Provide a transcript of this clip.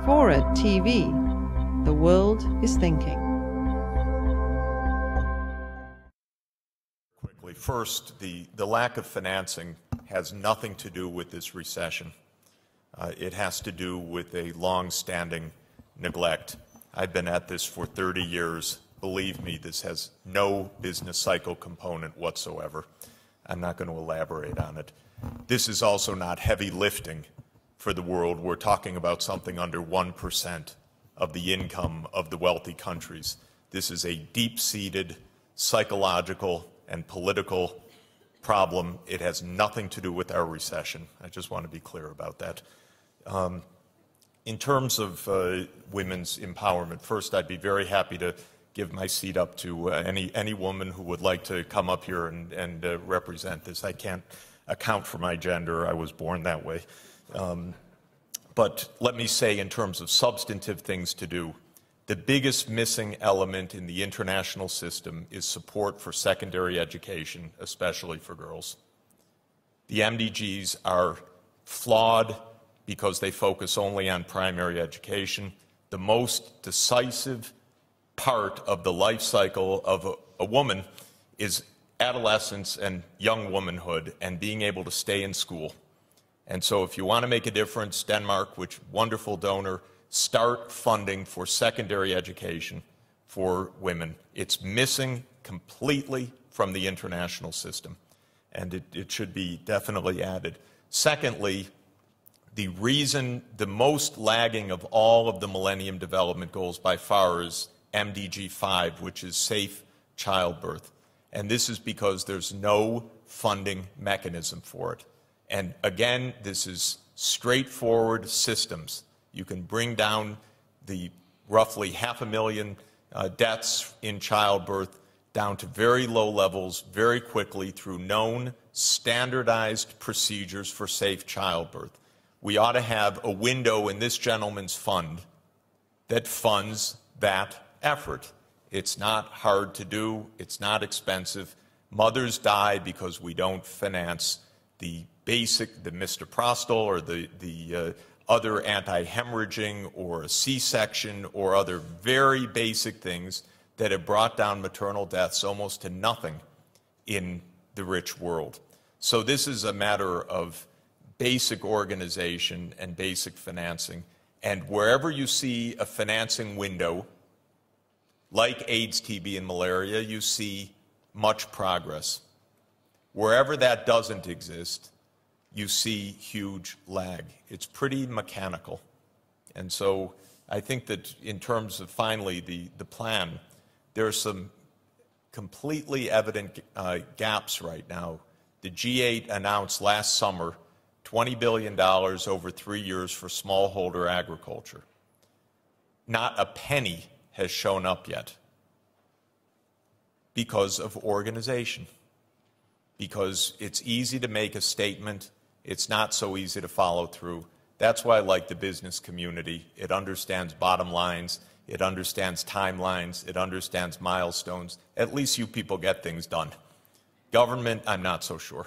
FORA.tv. The world is thinking. Quickly, first, the lack of financing has nothing to do with this recession. It has to do with a long-standing neglect. I've been at this for 30 years. Believe me, this has no business cycle component whatsoever. I'm not going to elaborate on it. This is also not heavy lifting for the world. We're talking about something under 1% of the income of the wealthy countries. This is a deep-seated psychological and political problem. It has nothing to do with our recession. I just want to be clear about that. In terms of women's empowerment, first, I'd be very happy to give my seat up to any woman who would like to come up here and represent this. I can't account for my gender. I was born that way. But let me say, in terms of substantive things to do, the biggest missing element in the international system is support for secondary education, especially for girls. The MDGs are flawed because they focus only on primary education. The most decisive part of the life cycle of a woman is adolescence and young womanhood and being able to stay in school. And so if you want to make a difference, Denmark, which wonderful donor, start funding for secondary education for women. It's missing completely from the international system, and it should be definitely added. Secondly, the most lagging of all of the Millennium Development Goals by far is MDG 5, which is safe childbirth. And this is because there's no funding mechanism for it. And again, this is straightforward systems. You can bring down the roughly 500,000 deaths in childbirth down to very low levels very quickly through known standardized procedures for safe childbirth. We ought to have a window in this gentleman's fund that funds that effort. It's not hard to do. It's not expensive. Mothers die because we don't finance the misoprostol or the other anti-hemorrhaging or a C-section or other very basic things that have brought down maternal deaths almost to nothing in the rich world. So this is a matter of basic organization and basic financing. And wherever you see a financing window, like AIDS, TB, and malaria, you see much progress. Wherever that doesn't exist, you see huge lag. It's pretty mechanical. And so I think that in terms of, finally, the plan, there are some completely evident gaps right now. The G8 announced last summer $20 billion over 3 years for smallholder agriculture. Not a penny has shown up yet because of organization. Because it's easy to make a statement, it's not so easy to follow through. That's why I like the business community. It understands bottom lines, it understands timelines, it understands milestones. At least you people get things done. Government, I'm not so sure.